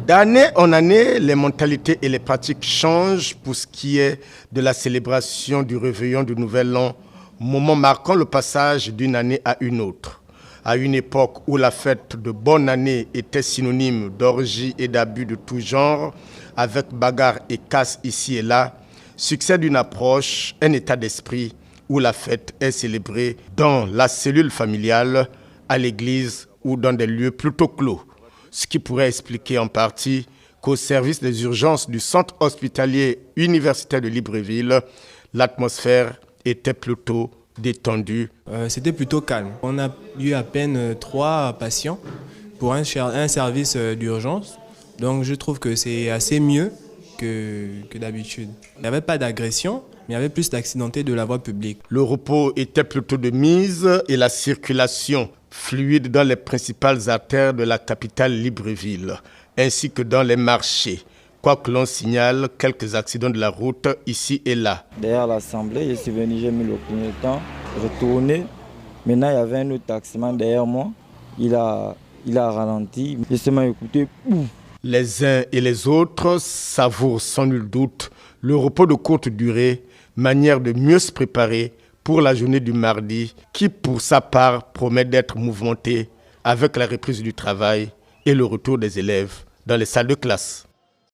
D'année en année, les mentalités et les pratiques changent pour ce qui est de la célébration du réveillon du Nouvel An, moment marquant le passage d'une année à une autre. À une époque où la fête de bonne année était synonyme d'orgie et d'abus de tout genre, avec bagarre et casse ici et là, succède une approche, un état d'esprit où la fête est célébrée dans la cellule familiale, à l'église ou dans des lieux plutôt clos. Ce qui pourrait expliquer en partie qu'au service des urgences du centre hospitalier universitaire de Libreville, l'atmosphère était plutôt détendue. C'était plutôt calme. On a eu à peine 3 patients pour un service d'urgence. Donc je trouve que c'est assez mieux que d'habitude. Il n'y avait pas d'agression, mais il y avait plus d'accidentés de la voie publique. Le repos était plutôt de mise et la circulation fluide dans les principales artères de la capitale Libreville, ainsi que dans les marchés. Quoique l'on signale quelques accidents de la route ici et là. Derrière l'Assemblée, je suis venu, j'ai mis le clignotant, retourné. Maintenant, il y avait un autre taximan derrière moi. Il a ralenti. J'ai seulement écouté. Les uns et les autres savourent sans nul doute le repos de courte durée, manière de mieux se préparer pour la journée du mardi, qui pour sa part promet d'être mouvementée avec la reprise du travail et le retour des élèves dans les salles de classe.